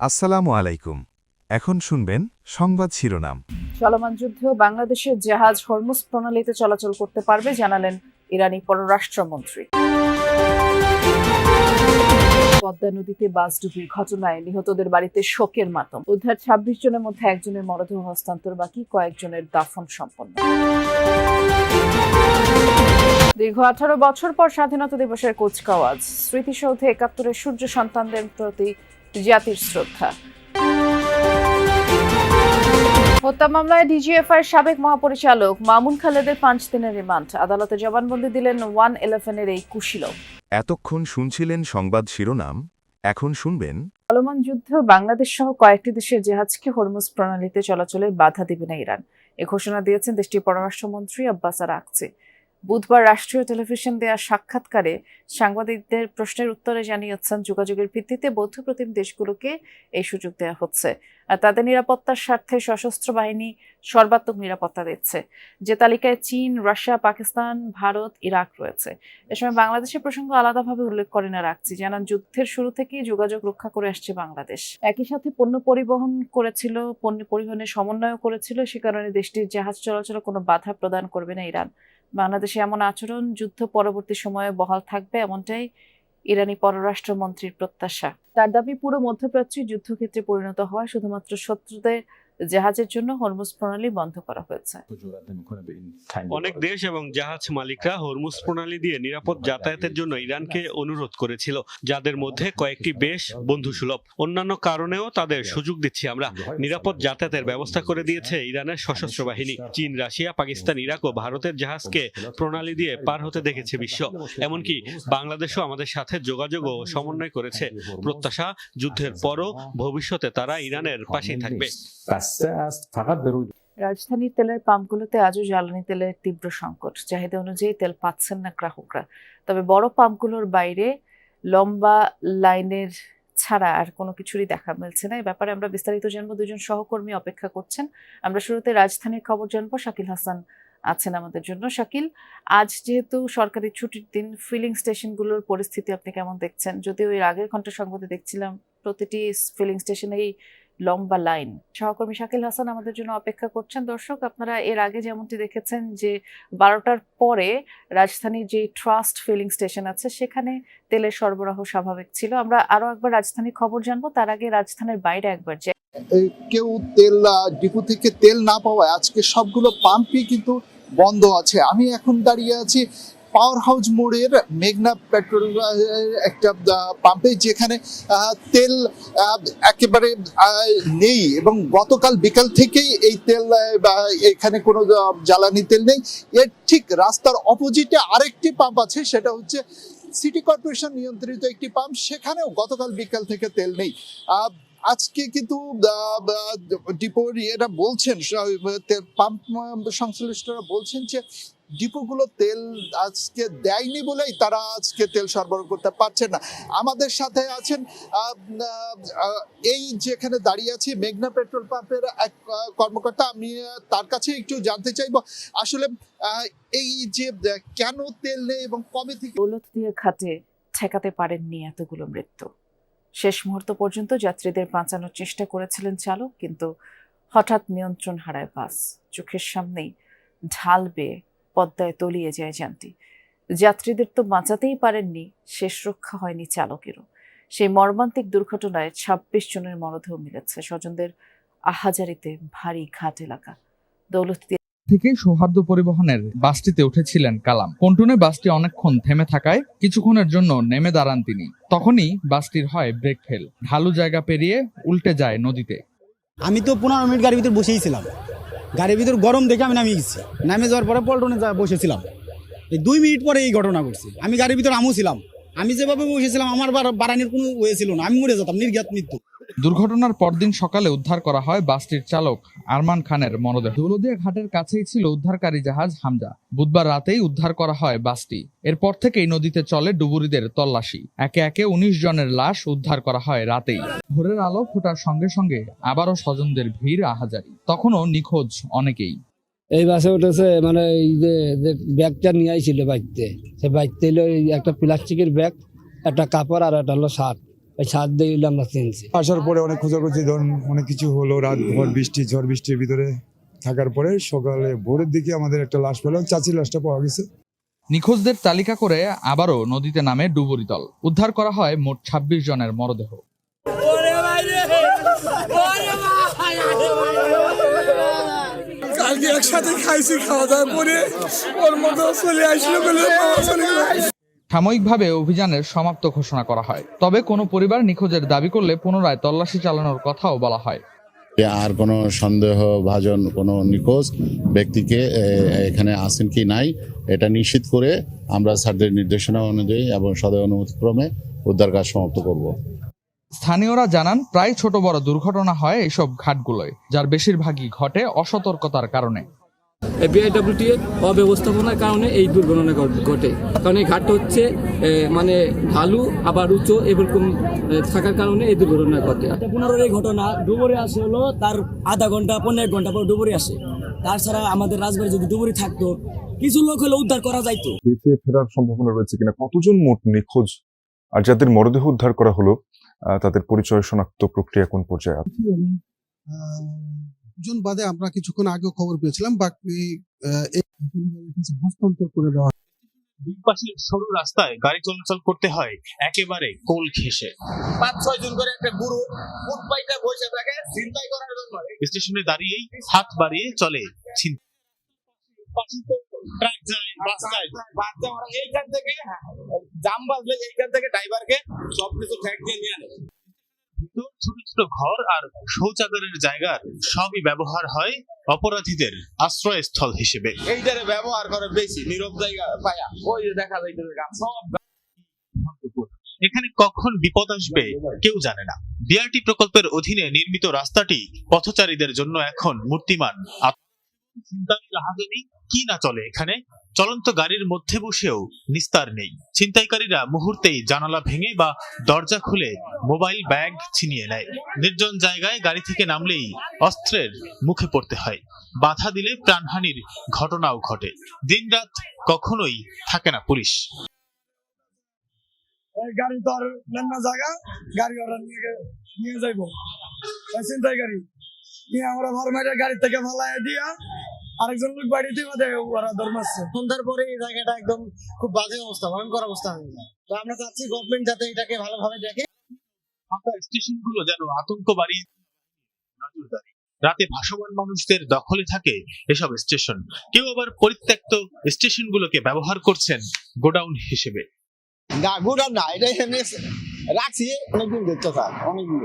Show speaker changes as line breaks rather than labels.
আসসালামু আলাইকুম। এখন শুনবেন সংবাদ শিরোনাম।
চলমান যুদ্ধেও বাংলাদেশের জাহাজ হরমুজ প্রণালীতে চলাচল করতে পারবে, জানালেন ইরানি পররাষ্ট্রমন্ত্রী। পদ্মা নদীতে বাসডুবির ঘটনায় নিহতদের বাড়িতে শোকের মাতম। উদ্ধার ২৬ জনের মধ্যে একজনের মরদেহ হস্তান্তর বাকি, কয়েকজনের দাফন সম্পন্ন। দীর্ঘ ১৮ বছর পর স্বাধীনতা দিবসের কুচকাওয়াজ, স্মৃতিসৌধে ৭১-এর সূর্য সন্তানদের প্রতি জাতির শ্রদ্ধা। হত্যা মামলায় ডিজিএফআই সাবেক মহাপরিচালক মামুন খালেদের ৫ দিনের রিমান্ড, আদালতে জবানবন্দি দিলেন 111-এর এই কুশীলব।
এতক্ষণ শুনছিলেন সংবাদ শিরোনাম, এখন শুনবেন।
চলমান যুদ্ধেও বাংলাদেশ সহ কয়েকটি দেশের জাহাজকে হরমুজ প্রণালীতে চলাচলে বাধা দিবে না ইরান, এ ঘোষণা দিয়েছেন দেশটির পররাষ্ট্রমন্ত্রী আব্বাস আরাকচি। বুধবার রাষ্ট্রীয় টেলিভিশন দেয়া সাক্ষাৎকারে সাংবাদিকদের প্রশ্নের উত্তরে জানিয়েছেন, যোগাযোগের ভিত্তিতে বৌদ্ধ প্রতিম দেশগুলোকে এই সুযোগ দেওয়া হচ্ছে, আর তাদের নিরাপত্তার স্বার্থে সশস্ত্র বাহিনী সর্বাত্মক নিরাপত্তা দিচ্ছে। যে তালিকায় চীন, রাশিয়া, পাকিস্তান, ভারত, ইরাক রয়েছে। এ সময় বাংলাদেশের প্রসঙ্গ আলাদাভাবে উল্লেখ করেন আরাকচি, জানান যুদ্ধের শুরু থেকেই যোগাযোগ রক্ষা করে আসছে বাংলাদেশ। একই সাথে পণ্য পরিবহনের সমন্বয় করেছিল, সে কারণে দেশটির জাহাজ চলাচলে কোনো বাধা প্রদান করবে না ইরান। বাংলাদেশে এমন আচরণ যুদ্ধ পরবর্তী সময়ে বহাল থাকবে, এমনটাই ইরানি পররাষ্ট্রমন্ত্রীর প্রত্যাশা। তার দাবি, পুরো মধ্যপ্রাচ্যই যুদ্ধক্ষেত্রে পরিণত হওয়া শুধুমাত্র শত্রুদের জাহাজের জন্য হরমুজ প্রণালী বন্ধ করা হয়েছে।
অনেক দেশ এবং জাহাজ মালিকরা হরমুজ প্রণালী দিয়ে নিরাপদ যাতায়াতের জন্য ইরানকে অনুরোধ করেছিল, যাদের মধ্যে কয়েকটি বেশ বন্ধুসুলভ। অন্যান্য কারণেও তাদের সুযোগ দিচ্ছি আমরা। নিরাপদ যাতায়াতের ব্যবস্থা করে দিয়েছে ইরানের সশস্ত্র বাহিনী। চীন, রাশিয়া, পাকিস্তান, ইরাক ও ভারতের জাহাজকে প্রণালী দিয়ে পার হতে দেখেছে বিশ্ব। এমনকি বাংলাদেশও আমাদের সাথে যোগাযোগ ও সমন্বয় করেছে। প্রত্যাশা, যুদ্ধের পরও ভবিষ্যতে তারা ইরানের পাশেই থাকবে।
রাজধানীর তেলের পাম্পগুলোতে আজও জ্বালানি তেলের তীব্র সংকট, চাহিদা অনুযায়ী তেল পাচ্ছেন না গ্রাহকরা। তবে বড় পাম্পগুলোর বাইরে লম্বা লাইনের ছাড়া আর কোনো কিছুরই দেখা মিলছে না। এ ব্যাপারে আমরা বিস্তারিত জানবো, দুজন সহকর্মী অপেক্ষা করছেন। আমরা শুরুতে রাজধানীর খবর জানবো, শাকিল হাসান আছেন আমাদের জন্য। শাকিল, আজ যেহেতু সরকারি ছুটির দিন, ফিলিং স্টেশনগুলোর পরিস্থিতি আপনি কেমন দেখছেন? যদিও এর আগের ঘন্টা সংবাদে দেখছিলাম প্রতিটি ফিলিং স্টেশনেই লম্বা লাইন। সহকর্মী শাকিল হাসান আমাদের জন্য অপেক্ষা করছেন। দর্শক, আপনারা এর আগে যেমনটি দেখেছেন যে ১২টার পরে রাজধানীর যে ট্রাস্ট ফিলিং স্টেশন আছে সেখানে তেলের সরবরাহ স্বাভাবিক ছিল। আমরা আরো একবার রাজধানীর খবর জানবো, তার আগে রাজধানীর বাইরে একবার যে
কেউ তেল ডিপো থেকে তেল না পাওয়ায় আজকে সবগুলো পাম্পই কিন্তু বন্ধ আছে। আমি এখন দাঁড়িয়ে আছি পাওয়ার হাউস মোড়ের মেঘনা পেট্রোল একটা পাম্পে, যেখানে তেল একেবারে নেই এবং গতকাল বিকাল থেকেই এই তেল এখানে কোনো জ্বালানি তেল নেই। এর ঠিক রাস্তার অপোজিটে আরেকটি পাম্প আছে, সেটা হচ্ছে সিটি কর্পোরেশন নিয়ন্ত্রিত একটি পাম্প, সেখানেও গতকাল বিকাল থেকে তেল নেই। আজকে কিন্তু ডিপোর এরা বলছেন, পাম্প সংশ্লিষ্টরা বলছেন যে ডিপোগুলো তেল আজকে দেয়নি বলেই তারা আজকে তেল সরবরাহ করতে পারছে না। আমাদের সাথে আছেন এই যেখানে দাঁড়িয়ে আছি মেঘনা পেট্রোল পাম্পের এক কর্মকর্তা, আমি তার কাছে একটু জানতে চাইবো আসলে এই যে কেন তেল নেই এবং কবে থেকে।
দৌলত দিয়ে ঘাটে ঠেকাতে পারেননি এতগুলো মৃত্যু। শেষ মুহূর্ত পর্যন্ত যাত্রীদের বাঁচানোর চেষ্টা করেছিলেন চালক, কিন্তু হঠাৎ নিয়ন্ত্রণ হারায় বাস। চোখের সামনেই ঢাল বেয়ে পদ্মায় তলিয়ে যায় যানটি। যাত্রীদের তো বাঁচাতেই পারেননি, শেষ রক্ষা হয়নি চালকেরও। সেই মর্মান্তিক দুর্ঘটনায় ২৬ জনের মরদেহ মিলেছে। স্বজনদের আহাজারিতে ভারী ঘাট এলাকা। দৌলত
থেকে সৌহার্দ্য পরিবহনের বাসটিতে উঠেছিলেন কালাম। পন্টুনে বাসটি অনেকক্ষণ থেমে থাকায় কিছুক্ষণের জন্য নেমে দাঁড়ান তিনি। তখনই বাসটির হয় ব্রেক ফেল, ঢালু জায়গা পেরিয়ে উল্টে যায় নদীতে।
আমি তো ১৫ মিনিট গাড়ির ভিতর বসেই ছিলাম। গাড়ির ভিতর গরম দেখে আমি নামিয়ে গেছি। নামে যাওয়ার পরে পল্টনে বসেছিলাম। এই 2 মিনিট পরে এই ঘটনা ঘটছে। আমি গাড়ির ভিতর আমও ছিলাম। আমি যেভাবে বসেছিলাম আমার বাড়ানোর কোনো ওয়ে ছিল না, আমি মরে যেতাম, নির্ঘাত মৃত্যু।
দুর্ঘটনার পরদিন সকালে উদ্ধার করা হয় বাসটির চালক আরমান খানের মরদেহ। দৌলতদিয়া ঘাটের কাছেই ছিল উদ্ধারকারী জাহাজ হামজা। বুধবার রাতেই উদ্ধার করা হয় বাসটি। এরপর থেকেই নদীতে চলে ডুবুরিদের তল্লাশি। একে একে ১৯ জনের লাশ উদ্ধার করা হয় রাতেই। ভোরের আলো ফোটার সঙ্গে সঙ্গে আবারও স্বজনদের ভিড় আহাজারি। তখনও নিখোঁজ অনেকেই।
এই বাসে উঠেছে, মানে এই যে ব্যাগটা নিয়ে আইছিল বাইকতে, সে বাইকতে হলো একটা প্লাস্টিকের ব্যাগ, একটা কাপড় আর একটা হলো শার্ট। ওই ছাদ দিয়ে আমরা চিনছি।
আসার পরে অনেক খোঁজাখুঁজি, ধরুন অনেক কিছু হলো, রাত ভর ঝড় বৃষ্টির ভিতরে থাকার পরে সকালে ভোরের দিকে আমাদের একটা লাশ পেলাম, চাচির লাশটা পাওয়া গেছে।
নিখোঁজদের তালিকা করে আবারও নদীতে নামে ডুবুরি দল। উদ্ধার করা হয় মোট 26 জনের মরদেহ।
কালকে একসাথে খাইছি, খাওয়া দাওয়ার পরে ওর মতো চলে আসলো বলে
সাময়িকভাবে অভিযানের সমাপ্ত ঘোষণা করা হয়। তবে কোনো পরিবার নিখোঁজের দাবি করলে পুনরায় তল্লাশি চালানোর কথাও বলা হয়।
আর কোনো সন্দেহভাজন কোনো নিখোঁজ ব্যক্তিকে এখানে আছেন কি নাই এটা নিশ্চিত করে আমরা স্যারদের নির্দেশনা অনুযায়ী এবং সদয় অনুমতিক্রমে উদ্ধার কাজ সমাপ্ত করব।
স্থানীয়রা জানান, প্রায় ছোট বড় দুর্ঘটনা হয় এসব ঘাটগুলোয়, যার বেশিরভাগই ঘটে অসতর্কতার কারণে।
বিআইডব্লিউটি অব্যবস্থাপনার কারণে এই দুর্ঘটনা ঘটে। কারণ এই ঘাটটা হচ্ছে মানে ঢালু আবার উঁচু এরকম থাকার কারণে এই দুর্ঘটনা ঘটে।
15 এই ঘটনা ডুবুরি আসে হলো তার আধা ঘন্টা 15 ঘন্টা পর ডুবুরি আসে। তাছাড়া আমাদের রাজবাড়ি যদি ডুবুরি থাকতো কিছু লোক হলে উদ্ধার করা যাইতো।
বেঁচে ফেরার সম্ভাবনা রয়েছে কিনা, কতজন মোট নিখোঁজ, আর যাদের মরদেহ উদ্ধার করা হলো তাদের পরিচয় শনাক্ত প্রক্রিয়া কোন পর্যায়ে আছে?
জন বাদে আমরা কিছুক্ষণ আগেও খবর পেয়েছিলাম, বাকি হস্তান্তর করে দেওয়া।
দুই পাশের সরু রাস্তায় গাড়ি চলাচল করতে হয় একেবারে কোল ঘেঁষে।
5-6 জন করে একটা গুরু ফুটপাইতে বসে থাকে চিন্তাই করার জন্য।
স্টেশনে দাঁড়িয়েই হাত বাড়িয়ে চলে ট্রাক যায়, বাস যায়।
এইখান থেকে জাম বাজলে এইখান থেকে ড্রাইভারকে সবকিছু ট্র্যাক দিয়ে নিয়ে আনে।
ছোট ছোট ঘর আর শৌচাগারের জায়গার সবই ব্যবহার হয় অপরাধীদের আশ্রয়স্থল হিসেবে।
এইটারে ব্যবহার করে বেশি নীরব জায়গা পায়া ওই যে দেখা যাইতেছে সব।
এখানে কখন বিপদ আসবে কেউ জানে না। বিআরটি প্রকল্পের অধীনে নির্মিত রাস্তাটি পথচারীদের জন্য এখন মূর্তিমান। কি না চলে এখানে, চলন্ত গাড়ির মধ্যে বসেও নিস্তার নেই। ছিনতাইকারীরা মুহূর্তেই জানালা ভেঙে বা দরজা খুলে মোবাইল ব্যাগ ছিনিয়ে নেয়। নির্জন জায়গায় গাড়ি থেকে নামলেই অস্ত্রের মুখে পড়তে হয়। বাধা দিলে প্রাণহানির ঘটনাও ঘটে। দিনরাত কখনোই থাকে না পুলিশ।
গাড়ি তো আর না জায়গা, গাড়ি ওরা নিয়ে যাইবো ছিনতাইকারী নিয়ে আমরা ভারমাইটা গাড়ি থেকে ভালাই দিয়া আরেকজন লোক বাড়িতে ওরা ধর্মাচ্ছে।
সন্ধ্যার পরে এই জায়গাটা একদম খুব বাজে অবস্থা, ভয়ঙ্কর অবস্থা হয়ে যায়। তো আমরা চাচ্ছি গভর্নমেন্ট যাতে এটাকে ভালোভাবে দেখে।
স্টেশনগুলো যেন আতঙ্ক বাড়িয়ে নজরদারি। রাতে ভাসমান মানুষদের দখলে থাকে এসব স্টেশন। কেউ আবার পরিত্যক্ত স্টেশনগুলোকে ব্যবহার করছেন গোডাউন হিসেবে।
গোডাউন না, এটা এমনি রাখছি অনেকদিন দেখতে স্যার, অনেকদিন।